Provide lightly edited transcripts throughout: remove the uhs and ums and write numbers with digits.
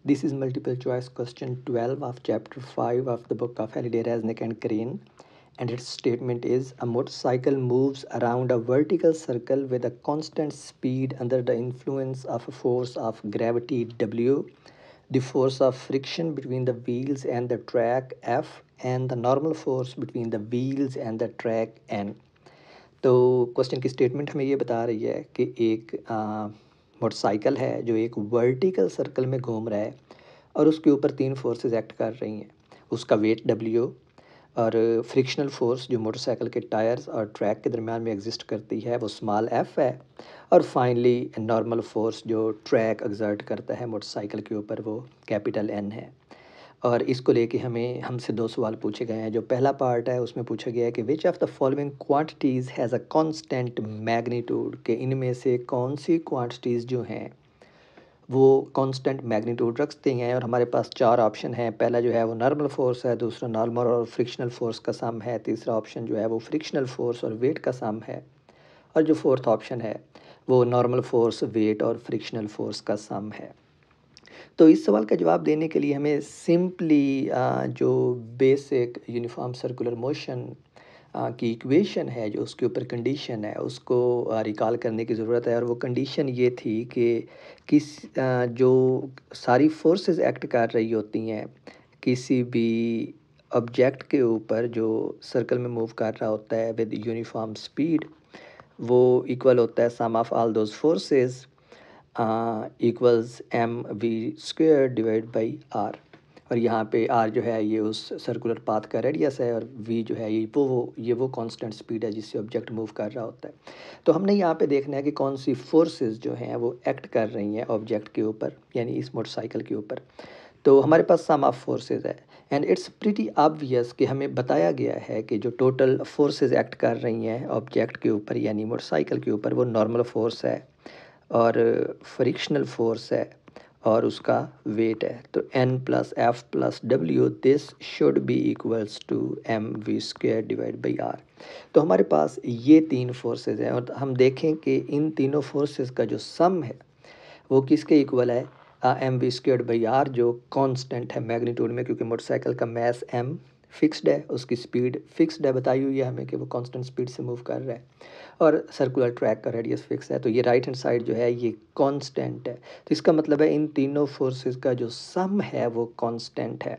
This is multiple choice question 12 of chapter 5 of the book of Halliday, Resnick and Crane. And its statement is a motorcycle moves around a vertical circle with a constant speed under the influence of a force of gravity W, the force of friction between the wheels and the track F, and the normal force between the wheels and the track N. तो question की statement हमें ये बता रही है कि एक motorcycle है जो एक वर्टिकल सर्कल में घूम रहा है और उसके ऊपर तीन फोर्सेस एक्ट कर रही हैं। उसका वेट डब्ल्यू और फ्रिक्शनल फोर्स जो मोटरसाइकिल के टायर्स और ट्रैक के दरमियान में एग्जिस्ट करती है वो स्मॉल एफ है। और फाइनली नॉर्मल फोर्स जो ट्रैक एग्जर्ट करता है मोटरसाइकिल के ऊपर वो कैपिटल एन है। और इसको लेके हमसे दो सवाल पूछे गए हैं। जो पहला पार्ट है उसमें पूछा गया है कि which of the following quantities has a constant magnitude, के इनमें से कौन सी क्वांटिटीज़ जो हैं वो कांस्टेंट मैग्नीट्यूड रखते हैं। और हमारे पास चार ऑप्शन हैं। पहला जो है वो नॉर्मल फोर्स है, दूसरा नॉर्मल और फ्रिक्शनल फोर्स का सम है, तीसरा ऑप्शन जो है वो फ्रिक्शनल फोर्स और वेट का सम है, और जो फोर्थ ऑप्शन है वो नॉर्मल फोर्स, वेट और फ्रिक्शनल फोर्स का सम है। तो इस सवाल का जवाब देने के लिए हमें सिंपली जो बेसिक यूनिफॉर्म सर्कुलर मोशन की इक्वेशन है, जो उसके ऊपर कंडीशन है, उसको रिकॉल करने की ज़रूरत है। और वो कंडीशन ये थी कि जो सारी फोर्सेस एक्ट कर रही होती हैं किसी भी ऑब्जेक्ट के ऊपर जो सर्कल में मूव कर रहा होता है विद यूनिफॉर्म स्पीड, वो इक्वल होता है sum of all those forces equals m we square divide by r. और यहाँ पे आर जो है ये उस सर्कुलर पाथ का रेडियस है और वी जो है ये वो कांस्टेंट स्पीड है जिससे ऑब्जेक्ट मूव कर रहा होता है। तो हमने यहाँ पे देखना है कि कौन सी फोर्सेस जो हैं वो एक्ट कर रही हैं ऑब्जेक्ट के ऊपर, यानी इस मोटरसाइकिल के ऊपर। तो हमारे पास सम ऑफ फोर्सेस है एंड इट्स प्रीटी ऑब्वियस कि हमें बताया गया है कि जो टोटल फोर्सेस एक्ट कर रही हैं ऑब्जेक्ट के ऊपर यानी मोटरसाइकिल के ऊपर वो नॉर्मल फोर्स है और फ्रिक्शनल फोर्स है और उसका वेट है। तो n plus F plus W this should be equals to M we square divide by R. तो हमारे पास ये तीन फोर्सेस हैं और हम देखें कि इन तीनों फोर्सेस का जो सम है वो किसके इक्वल है, M we square by R, जो कांस्टेंट है मैग्नीट्यूड में, क्योंकि मोटरसाइकिल का मैस एम फिक्स्ड है, उसकी स्पीड फिक्स्ड है, बताई हुई है हमें कि वो कांस्टेंट स्पीड से मूव कर रहा है, और सर्कुलर ट्रैक का रेडियस फिक्स है। तो ये राइट हैंड साइड जो है ये कांस्टेंट है। तो इसका मतलब है इन तीनों फोर्सेस का जो सम है वो कांस्टेंट है।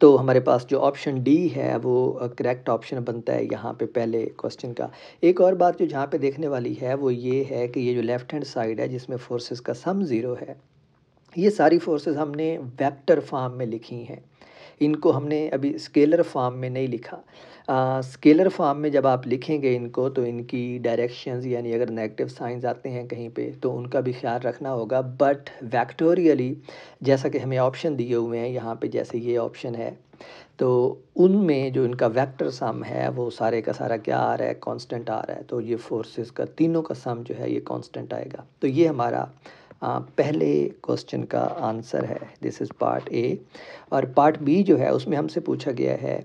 तो हमारे पास जो ऑप्शन डी है वो करेक्ट ऑप्शन बनता है यहाँ पे पहले क्वेश्चन का। एक और बात जो जहाँ पे देखने वाली है वो ये है कि ये जो लेफ्ट हैंड साइड है जिसमें फोर्सेस का सम ज़ीरो है, ये सारी फोर्सेस हमने वेक्टर फॉर्म में लिखी हैं। इनको हमने अभी स्केलर फॉर्म में नहीं लिखा। स्केलर फॉर्म में जब आप लिखेंगे इनको तो इनकी डायरेक्शंस यानी अगर नेगेटिव साइंस आते हैं कहीं पे तो उनका भी ख्याल रखना होगा। बट वेक्टोरियली जैसा कि हमें ऑप्शन दिए हुए हैं यहाँ पे, जैसे ये ऑप्शन है, तो उनमें जो इनका वेक्टर सम है वो सारे का सारा क्या आ रहा है, कांस्टेंट आ रहा है। तो ये फोर्सेस का तीनों का सम जो है ये कांस्टेंट आएगा। तो ये हमारा पहले क्वेश्चन का आंसर है। This is part A. और पार्ट बी जो है उसमें हमसे पूछा गया है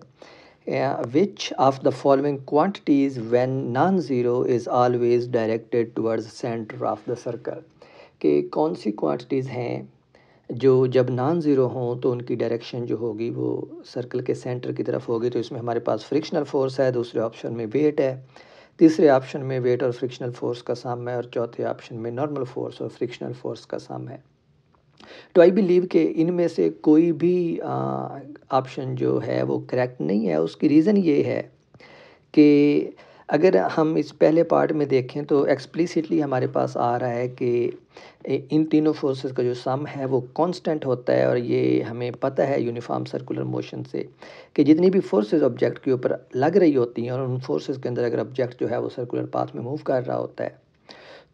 which of the following quantities when non zero is always directed towards centre of the circle, कि कौन सी क्वांटिटीज़ हैं जो जब नॉन ज़ीरो हों तो उनकी डायरेक्शन जो होगी वो सर्कल के सेंटर की तरफ होगी। तो इसमें हमारे पास फ्रिक्शनल फोर्स है, दूसरे ऑप्शन में वेट है, तीसरे ऑप्शन में वेट और फ्रिक्शनल फोर्स का सम है, और चौथे ऑप्शन में नॉर्मल फोर्स और फ्रिक्शनल फोर्स का सम है। तो आई बिलीव कि इनमें से कोई भी ऑप्शन जो है वो करेक्ट नहीं है। उसकी रीज़न ये है कि अगर हम इस पहले पार्ट में देखें तो एक्सप्लिसिटली हमारे पास आ रहा है कि इन तीनों फोर्सेस का जो सम है वो कांस्टेंट होता है। और ये हमें पता है यूनिफॉर्म सर्कुलर मोशन से कि जितनी भी फोर्सेस ऑब्जेक्ट के ऊपर लग रही होती हैं और उन फोर्सेस के अंदर अगर ऑब्जेक्ट जो है वो सर्कुलर पाथ में मूव कर रहा होता है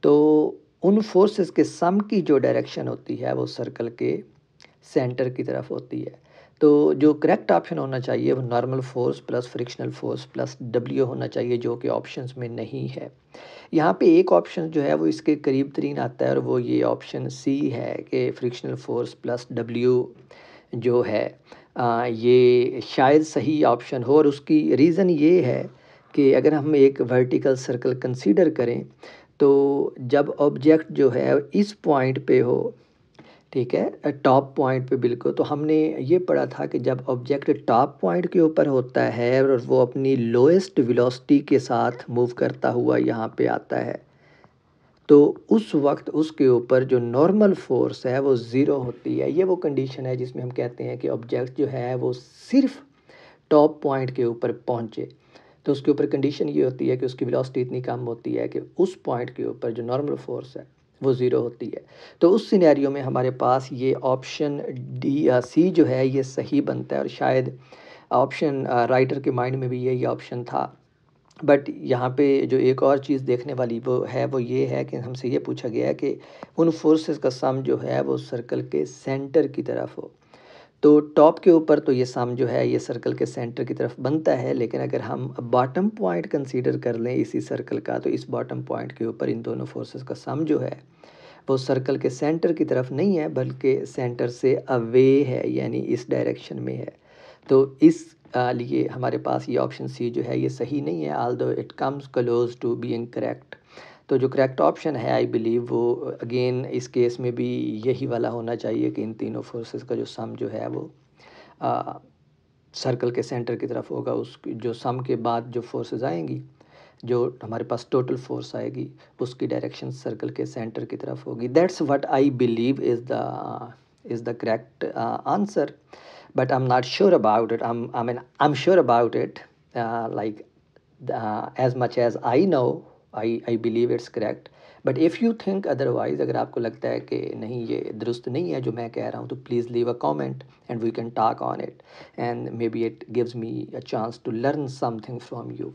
तो उन फोर्सेस के सम की जो डायरेक्शन होती है वो सर्कल के सेंटर की तरफ होती है। तो जो करेक्ट ऑप्शन होना चाहिए वो normal force plus frictional force plus W होना चाहिए, जो कि ऑप्शंस में नहीं है। यहाँ पे एक ऑप्शन जो है वो इसके करीब तरीन आता है और वो ये ऑप्शन सी है कि फ्रिक्शनल फोर्स प्लस डब्ल्यू जो है ये शायद सही ऑप्शन हो। और उसकी रीज़न ये है कि अगर हम एक वर्टिकल सर्कल कंसीडर करें तो जब ऑब्जेक्ट जो है इस पॉइंट पे हो, ठीक है, टॉप पॉइंट पे बिल्कुल। तो हमने ये पढ़ा था कि जब ऑब्जेक्ट टॉप पॉइंट के ऊपर होता है और वो अपनी लोएस्ट वेलोसिटी के साथ मूव करता हुआ यहाँ पे आता है, तो उस वक्त उसके ऊपर जो नॉर्मल फोर्स है वो ज़ीरो होती है। ये वो कंडीशन है जिसमें हम कहते हैं कि ऑब्जेक्ट जो है वो सिर्फ टॉप पॉइंट के ऊपर पहुँचे। तो उसके ऊपर कंडीशन ये होती है कि उसकी वेलोसिटी इतनी कम होती है कि उस पॉइंट के ऊपर जो नॉर्मल फोर्स है वो ज़ीरो होती है। तो उस सिनेरियो में हमारे पास ये ऑप्शन डी या सी जो है ये सही बनता है, और शायद ऑप्शन राइटर के माइंड में भी यही ऑप्शन था। बट यहाँ पे जो एक और चीज़ देखने वाली वो ये है कि हमसे ये पूछा गया है कि उन फोर्सेस का सम जो है वो सर्कल के सेंटर की तरफ हो। तो टॉप के ऊपर तो ये सम जो है ये सर्कल के सेंटर की तरफ बनता है, लेकिन अगर हम बॉटम पॉइंट कंसीडर कर लें इसी सर्कल का, तो इस बॉटम पॉइंट के ऊपर इन दोनों फोर्सेस का सम जो है वो सर्कल के सेंटर की तरफ नहीं है बल्कि सेंटर से अवे है, यानी इस डायरेक्शन में है। तो इस लिए हमारे पास ये ऑप्शन सी जो है ये सही नहीं है, although it comes close to being correct. तो जो करेक्ट ऑप्शन है आई बिलीव वो अगेन इस केस में भी यही वाला होना चाहिए कि इन तीनों फोर्सेस का जो सम जो है वो सर्कल के सेंटर की तरफ होगा। उस जो सम के बाद जो फोर्सेस आएंगी, जो हमारे पास टोटल फोर्स आएगी, उसकी डायरेक्शन सर्कल के सेंटर की तरफ होगी। That's what I believe is the correct answer, but I'm not sure about it. I'm sure about it. Like as much as I know, I believe it's correct. But if you think otherwise, अगर आपको लगता है कि नहीं ये दुरुस्त नहीं है जो मैं कह रहा हूँ, तो please leave a comment and we can talk on it, and maybe it gives me a chance to learn something from you.